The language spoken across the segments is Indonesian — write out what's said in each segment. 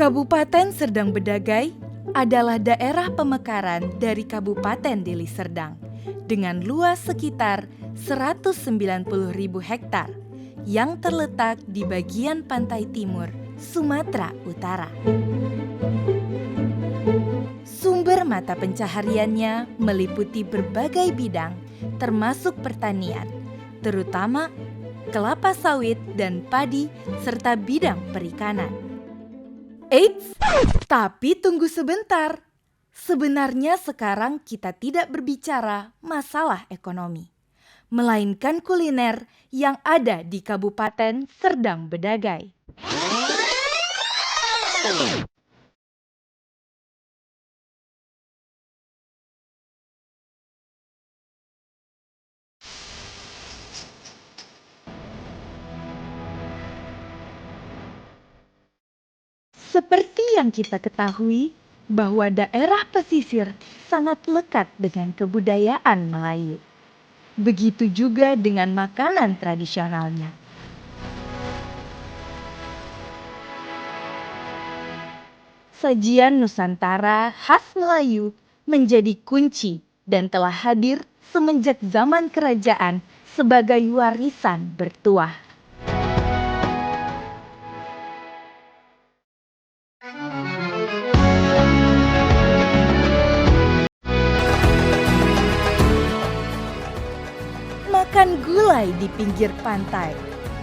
Kabupaten Serdang Bedagai adalah daerah pemekaran dari Kabupaten Deli Serdang dengan luas sekitar 190.000 hektar yang terletak di bagian pantai timur Sumatera Utara. Sumber mata pencahariannya meliputi berbagai bidang termasuk pertanian, terutama kelapa sawit dan padi serta bidang perikanan. Eits, tapi tunggu sebentar. Sebenarnya sekarang kita tidak berbicara masalah ekonomi, melainkan kuliner yang ada di Kabupaten Serdang Bedagai. Seperti yang kita ketahui, bahwa daerah pesisir sangat lekat dengan kebudayaan Melayu. Begitu juga dengan makanan tradisionalnya. Sajian Nusantara khas Melayu menjadi kunci dan telah hadir semenjak zaman kerajaan sebagai warisan bertuah. Makan gulai di pinggir pantai.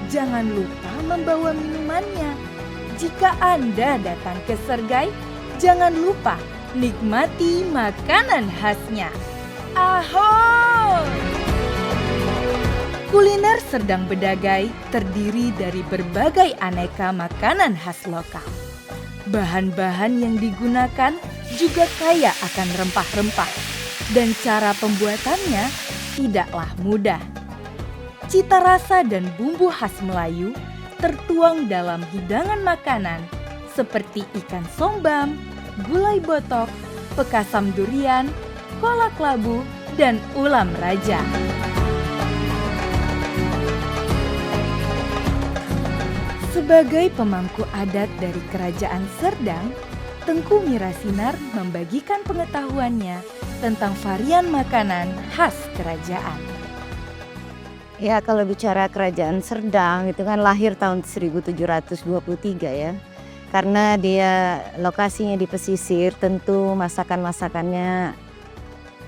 Jangan lupa membawa minumannya. Jika Anda datang ke Sergai, jangan lupa nikmati makanan khasnya. Ahoy! Kuliner Serdang Bedagai terdiri dari berbagai aneka makanan khas lokal. Bahan-bahan yang digunakan juga kaya akan rempah-rempah dan cara pembuatannya tidaklah mudah. Cita rasa dan bumbu khas Melayu tertuang dalam hidangan makanan seperti ikan sombam, gulai botok, pekasam durian, kolak labu, dan ulam raja. Sebagai pemangku adat dari Kerajaan Serdang, Tengku Mirasinar membagikan pengetahuannya tentang varian makanan khas kerajaan. Ya, kalau bicara Kerajaan Serdang itu kan lahir tahun 1723 ya. Karena dia lokasinya di pesisir, tentu masakan-masakannya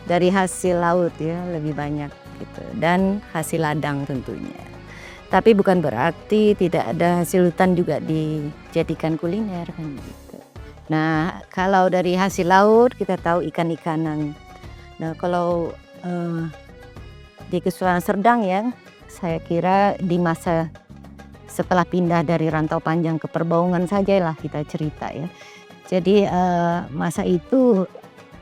dari hasil laut ya, lebih banyak gitu. Dan hasil ladang tentunya. Tapi bukan berarti tidak ada hasil hutan juga dijadikan kuliner kan gitu. Nah, kalau dari hasil laut kita tahu ikan-ikanan. Nah, kalau di Kesultanan Serdang ya, saya kira di masa setelah pindah dari Rantau Panjang ke Perbaungan sajalah kita cerita ya. Jadi masa itu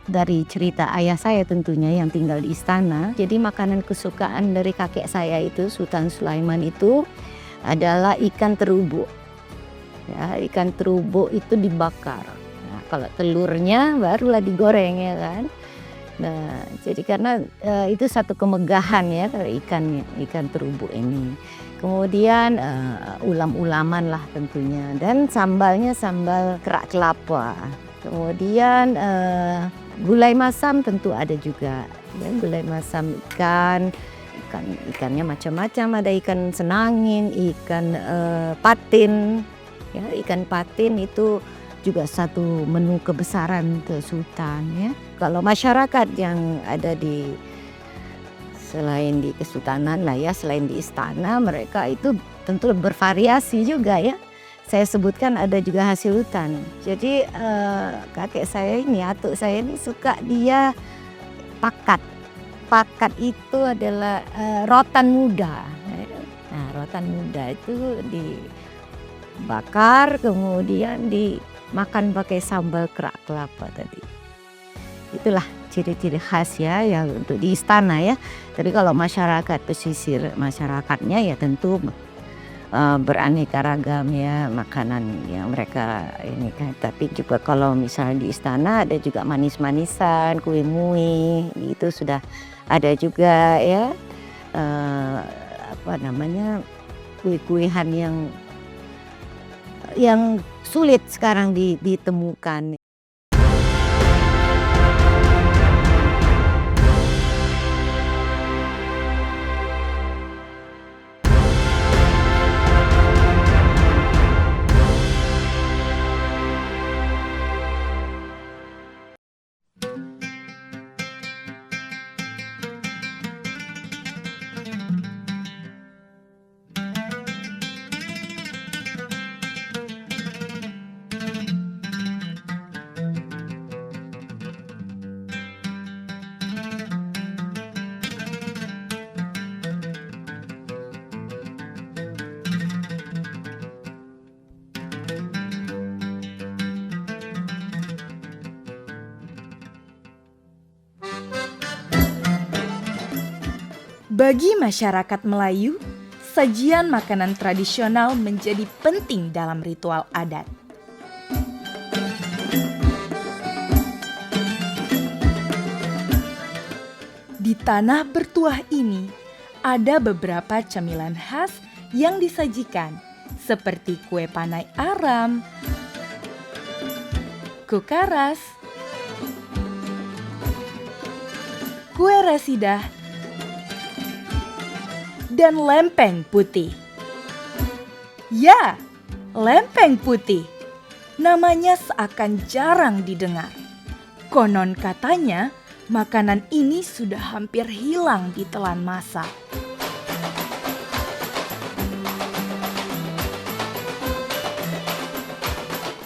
dari cerita ayah saya tentunya yang tinggal di istana. Jadi makanan kesukaan dari kakek saya itu Sultan Sulaiman itu adalah ikan terubuk. Ya, ikan terubuk itu dibakar. Nah, kalau telurnya barulah digoreng ya kan. Nah, jadi karena itu satu kemegahan ya kalau ikan terubuk ini. Kemudian ulam-ulaman lah tentunya dan sambalnya sambal kerak kelapa. Kemudian gulai masam tentu ada juga. Ya, gulai masam ikannya macam-macam, ada ikan senangin, ikan patin. Ya, ikan patin itu juga satu menu kebesaran ke Sultan ya. Kalau masyarakat yang ada selain di Kesultanan lah ya, selain di istana, mereka itu tentu bervariasi juga ya. Saya sebutkan ada juga hasil hutan. Jadi kakek saya ini, atuk saya ini suka dia pakat. Pakat itu adalah rotan muda. Nah, rotan muda itu dibakar kemudian dimakan pakai sambal kerak kelapa tadi. Itulah ciri-ciri khas ya yang untuk di istana ya. Tapi kalau masyarakat pesisir, masyarakatnya ya tentu beraneka ragam ya makanan yang mereka ini kan. Tapi juga kalau misalnya di istana ada juga manis-manisan, kue-mue itu sudah ada juga ya. Kue-kuehan yang yang sulit sekarang ditemukan. Bagi masyarakat Melayu, sajian makanan tradisional menjadi penting dalam ritual adat. Di tanah bertuah ini, ada beberapa camilan khas yang disajikan, seperti kue panai aram, kukaras, kue residah, dan lempeng putih. Ya, lempeng putih. Namanya seakan jarang didengar. Konon katanya, makanan ini sudah hampir hilang di telan masa.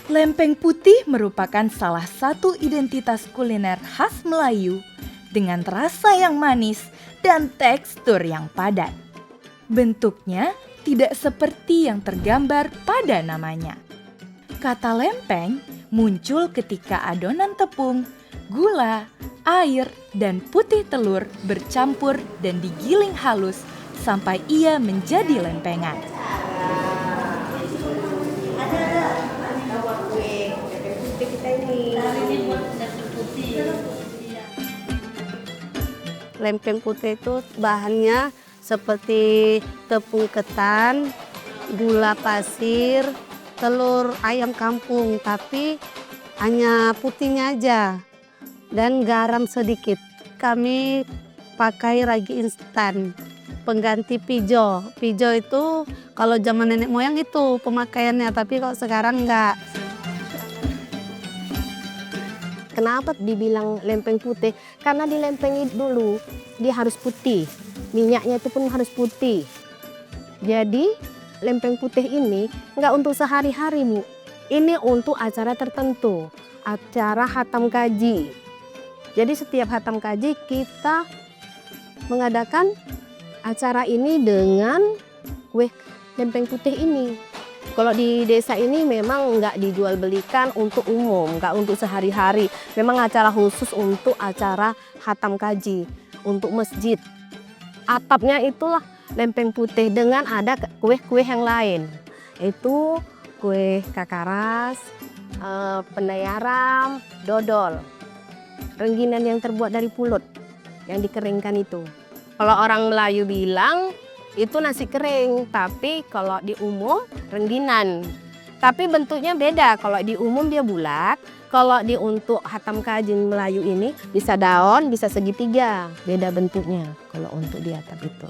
Lempeng putih merupakan salah satu identitas kuliner khas Melayu dengan rasa yang manis dan tekstur yang padat. Bentuknya tidak seperti yang tergambar pada namanya. Kata lempeng muncul ketika adonan tepung, gula, air, dan putih telur bercampur dan digiling halus sampai ia menjadi lempengan. Lempeng putih itu bahannya seperti tepung ketan, gula pasir, telur ayam kampung, tapi hanya putihnya aja, dan garam sedikit. Kami pakai ragi instan, pengganti pijo. Pijo itu kalau zaman nenek moyang itu pemakaiannya, tapi kalau sekarang enggak. Kenapa dibilang lempeng putih? Karena di lempeng dulu dia harus putih, minyaknya itu pun harus putih. Jadi lempeng putih ini nggak untuk sehari-hari, Bu. Ini untuk acara tertentu, acara hatam kaji. Jadi setiap hatam kaji kita mengadakan acara ini dengan kue lempeng putih ini. Kalau di desa ini memang nggak dijual belikan untuk umum, nggak untuk sehari-hari. Memang acara khusus untuk acara hatam kaji, untuk masjid. Atapnya itulah lempeng putih dengan ada kue-kue yang lain. Itu kue kakaras, pendai aram, dodol. Rengginan yang terbuat dari pulut, yang dikeringkan itu. Kalau orang Melayu bilang, itu nasi kering, tapi kalau di umum rengginan. Tapi bentuknya beda, kalau di umum dia bulat, kalau di untuk hatam kaji Melayu ini bisa daun, bisa segitiga, beda bentuknya kalau untuk di atap itu.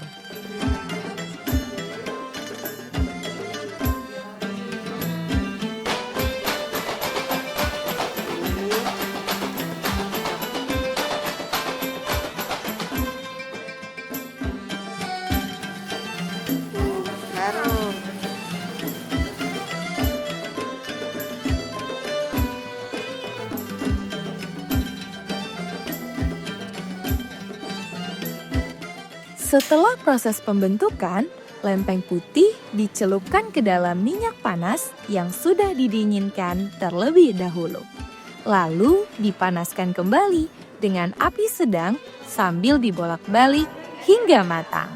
Setelah proses pembentukan, lempeng putih dicelupkan ke dalam minyak panas yang sudah didinginkan terlebih dahulu. Lalu dipanaskan kembali dengan api sedang sambil dibolak-balik hingga matang.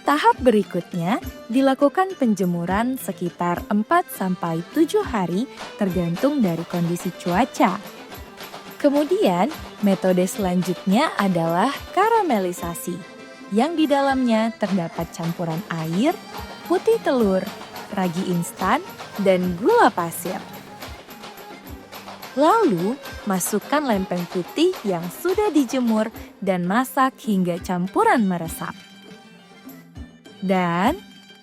Tahap berikutnya dilakukan penjemuran sekitar 4-7 hari tergantung dari kondisi cuaca. Kemudian, metode selanjutnya adalah karamelisasi, yang di dalamnya terdapat campuran air, putih telur, ragi instan, dan gula pasir. Lalu, masukkan lempeng putih yang sudah dijemur dan masak hingga campuran meresap. Dan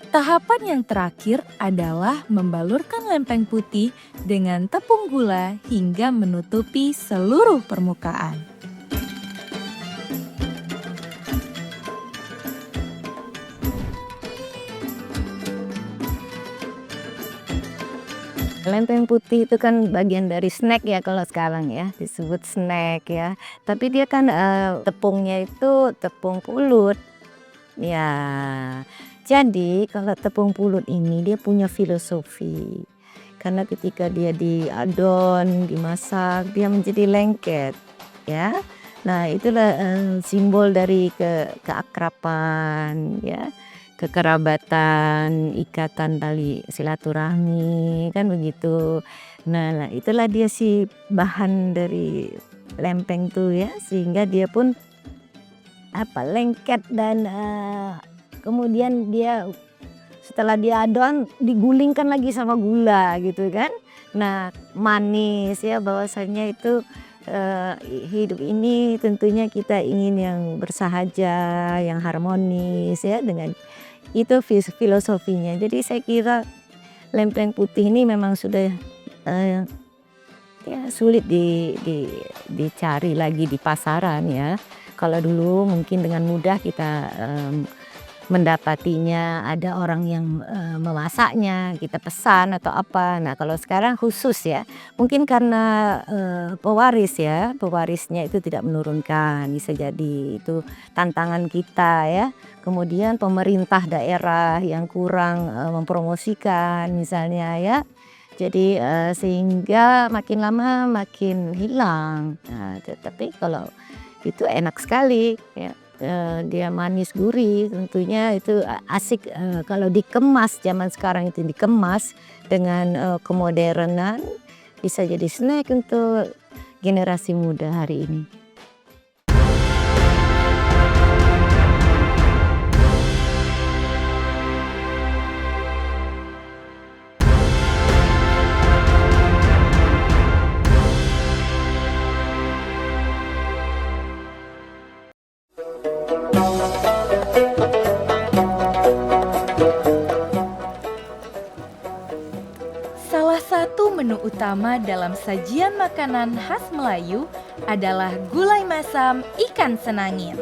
tahapan yang terakhir adalah membalurkan lempeng putih dengan tepung gula hingga menutupi seluruh permukaan. Lempeng putih itu kan bagian dari snack ya kalau sekarang ya, disebut snack ya. Tapi dia kan tepungnya itu tepung pulut. Ya, jadi kalau tepung pulut ini dia punya filosofi. Karena ketika dia diadon, dimasak, dia menjadi lengket ya. Nah, itulah simbol dari keakraban ya. Kekerabatan, ikatan tali silaturahmi kan begitu. Nah, itulah dia si bahan dari lempeng tuh ya, sehingga dia pun lengket dan kemudian dia setelah diadon digulingkan lagi sama gula gitu kan. Nah, manis ya, bahwasanya itu hidup ini tentunya kita ingin yang bersahaja, yang harmonis ya, dengan itu filosofinya. Jadi saya kira lempeng putih ini memang sudah ya sulit dicari lagi di pasaran ya. Kalau dulu mungkin dengan mudah kita mendapatinya, ada orang yang memasaknya, kita pesan atau apa. Nah, kalau sekarang khusus ya, mungkin karena pewarisnya itu tidak menurunkan, bisa jadi itu tantangan kita ya. Kemudian pemerintah daerah yang kurang mempromosikan misalnya ya. Jadi sehingga makin lama makin hilang. Nah, tetapi kalau itu enak sekali ya. Dia manis gurih, tentunya itu asik kalau dikemas, zaman sekarang itu dikemas dengan kemodernan, bisa jadi snack untuk generasi muda hari ini. Salah satu menu utama dalam sajian makanan khas Melayu adalah gulai masam ikan senangin.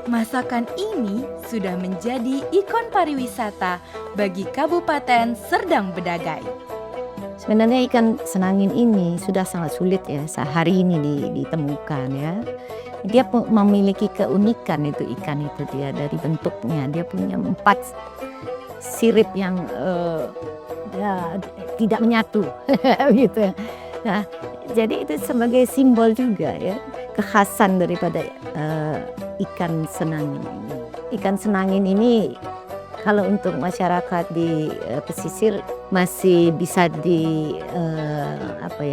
Masakan ini sudah menjadi ikon pariwisata bagi Kabupaten Serdang Bedagai. Sebenarnya ikan senangin ini sudah sangat sulit ya sehari ini ditemukan ya. Dia memiliki keunikan itu ikan itu, dia dari bentuknya, dia punya 4 sirip yang tidak menyatu gitu ya. Nah, jadi itu sebagai simbol juga ya kekhasan daripada ikan senangin ini. Ikan senangin ini kalau untuk masyarakat di pesisir masih bisa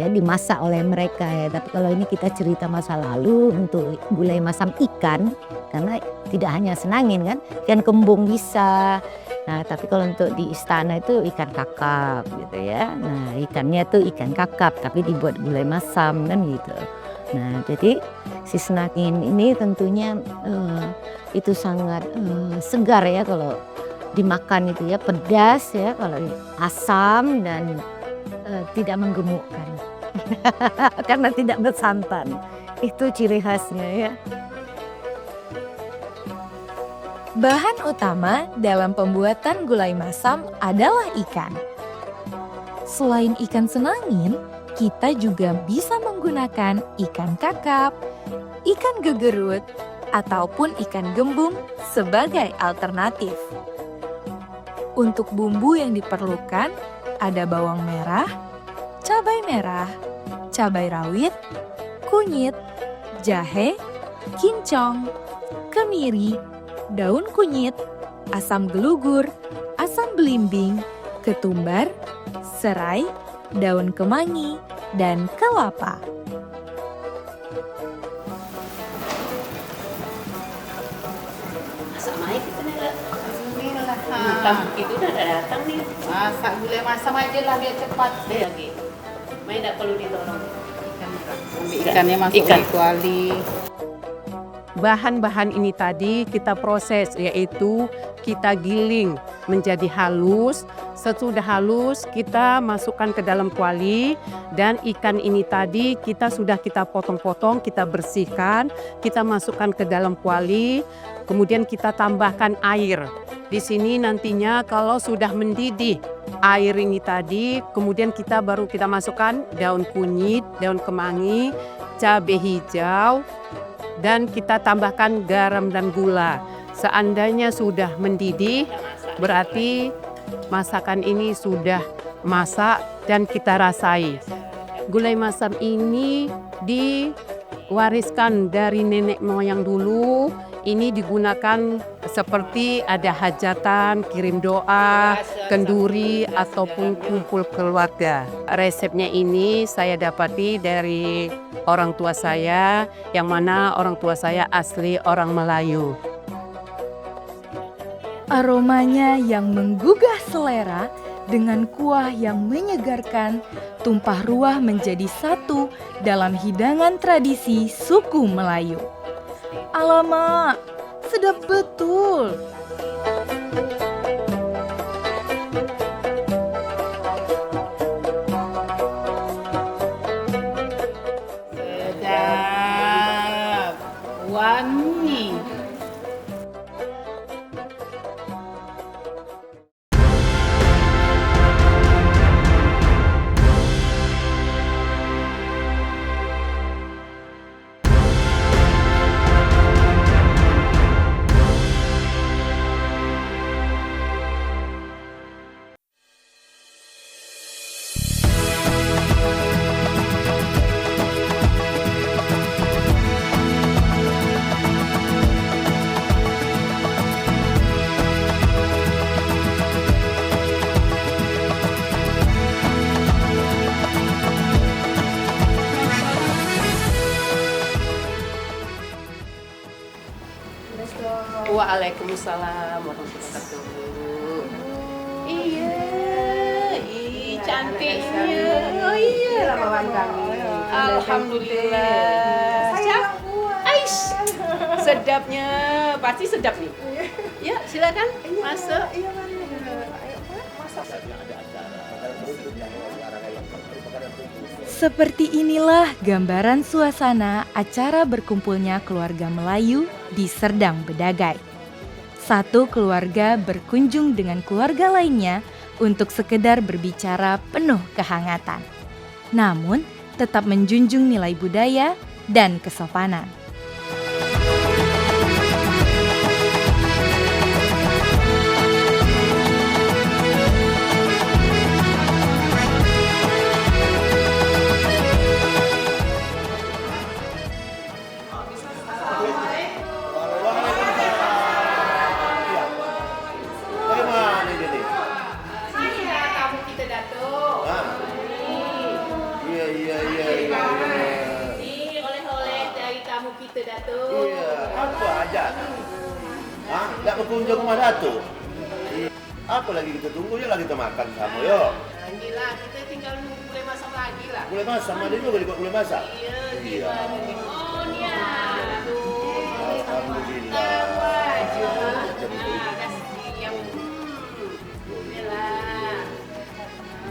dimasak oleh mereka ya. Tapi kalau ini kita cerita masa lalu untuk gulai masam ikan, karena tidak hanya senangin kan, ikan kembung bisa. Nah, tapi kalau untuk di istana itu ikan kakap gitu ya. Nah, ikannya tuh ikan kakap tapi dibuat gulai masam kan gitu. Nah, jadi si senangin ini tentunya itu sangat segar ya kalau dimakan itu ya, pedas ya, kalau asam dan tidak menggemukkan. Karena tidak bersantan. Itu ciri khasnya ya. Bahan utama dalam pembuatan gulai masam adalah ikan. Selain ikan senangin, kita juga bisa menggunakan ikan kakap, ikan gegerut, ataupun ikan gembung sebagai alternatif. Untuk bumbu yang diperlukan ada bawang merah, cabai rawit, kunyit, jahe, kincong, kemiri, daun kunyit, asam gelugur, asam belimbing, ketumbar, serai, daun kemangi, dan kelapa. Bismillah. Tamu itu udah datang nih. Masak gulai masam aja lah biar cepat. Deh lagi. Main tidak perlu ditolong. Ikannya masuk Ikan. di kuali. Bahan-bahan ini tadi kita proses, yaitu kita giling menjadi halus. Sesudah halus kita masukkan ke dalam kuali, dan ikan ini tadi kita potong-potong, kita bersihkan, kita masukkan ke dalam kuali, kemudian kita tambahkan air. Di sini nantinya kalau sudah mendidih air ini tadi, kemudian kita masukkan daun kunyit, daun kemangi, cabai hijau, dan kita tambahkan garam dan gula. Seandainya sudah mendidih, berarti masakan ini sudah masak dan kita rasai. Gulai masam ini diwariskan dari nenek moyang dulu. Ini digunakan seperti ada hajatan, kirim doa, kenduri, ataupun kumpul keluarga. Resepnya ini saya dapati dari orang tua saya, yang mana orang tua saya asli orang Melayu. Aromanya yang menggugah selera dengan kuah yang menyegarkan tumpah ruah menjadi satu dalam hidangan tradisi suku Melayu. Alamak, sedap betul. Sedap. Wangi. Waalaikumsalam warahmatullahi wabarakatuh. Iya, cantiknya. Oh iya, Lawan kami. Alhamdulillah. Siap? Aish. Sedapnya, pasti sedap nih. Ya, silakan masuk. Seperti inilah gambaran suasana acara berkumpulnya keluarga Melayu di Serdang Bedagai. Satu keluarga berkunjung dengan keluarga lainnya untuk sekedar berbicara penuh kehangatan. Namun, tetap menjunjung nilai budaya dan kesopanan. Bagaimana jadi? Iya, tamu kita datuk. Iya. Ini oleh-oleh dari tamu kita datuk. Iya, apa aja? Tak berkunjung rumah Datuk? Apa lagi kita tunggu je lah kita makan sama yuk. Inilah, kita tinggal nunggu gulai masam lagi lah. Gulai masam ada juga dibuat gulai masak. Iya. Oh, ni Alhamdulillah.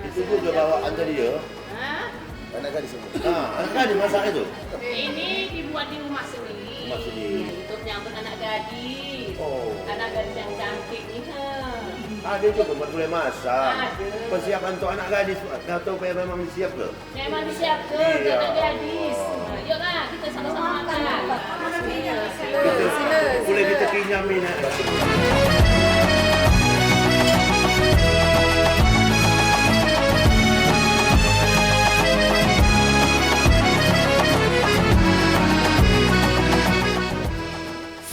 Itu juga bawaan tadi ya. Anak gadis semua. Anak gadis masak itu. Ini dibuat di rumah sendiri. Rumah sendiri. Untuk nyambut anak gadis. Oh. Anak gadis yang cantik nih. Ada juga buat gulai masak. Ada. Persiapan untuk anak gadis. Dah tahu kayak memang disiap ke? Memang disiap ke Iya. anak gadis. Yuk lah, kita sama-sama makan. Boleh kita kinyamin.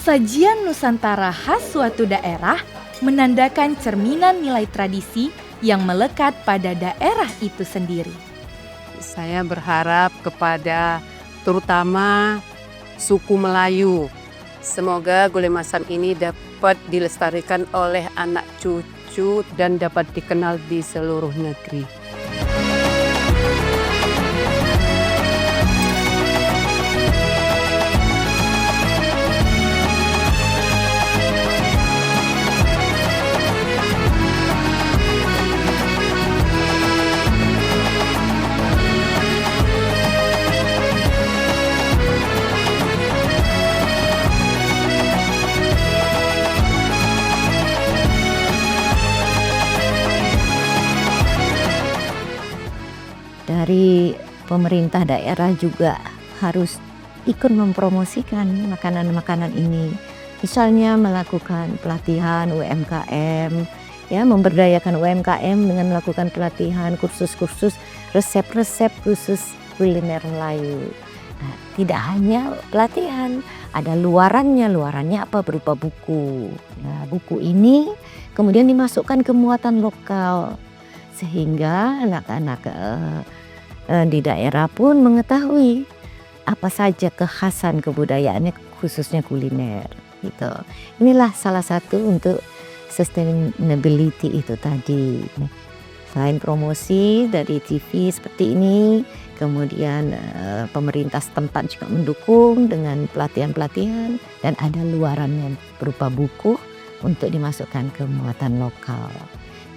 Sajian Nusantara khas suatu daerah menandakan cerminan nilai tradisi yang melekat pada daerah itu sendiri. Saya berharap kepada terutama suku Melayu Semoga gulai masam ini dapat dilestarikan oleh anak cucu dan dapat dikenal di seluruh negeri. Dari pemerintah daerah juga harus ikut mempromosikan makanan-makanan ini. Misalnya melakukan pelatihan UMKM, ya memberdayakan UMKM dengan melakukan pelatihan kursus-kursus resep-resep khusus kuliner Melayu. Nah, tidak hanya pelatihan, ada luarannya apa berupa buku. Nah, buku ini kemudian dimasukkan ke muatan lokal sehingga anak-anak di daerah pun mengetahui apa saja kekhasan kebudayaannya khususnya kuliner gitu. Inilah salah satu untuk sustainability itu tadi. Selain promosi dari TV seperti ini, kemudian pemerintah setempat juga mendukung dengan pelatihan-pelatihan dan ada luarannya berupa buku untuk dimasukkan ke muatan lokal.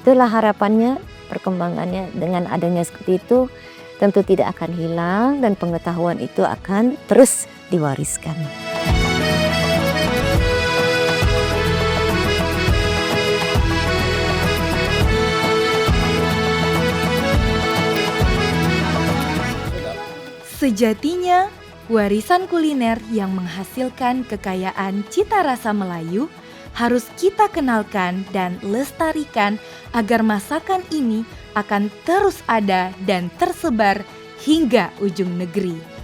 Itulah harapannya, perkembangannya dengan adanya seperti itu tentu tidak akan hilang dan pengetahuan itu akan terus diwariskan. Sejatinya, warisan kuliner yang menghasilkan kekayaan cita rasa Melayu harus kita kenalkan dan lestarikan agar masakan ini akan terus ada dan tersebar hingga ujung negeri.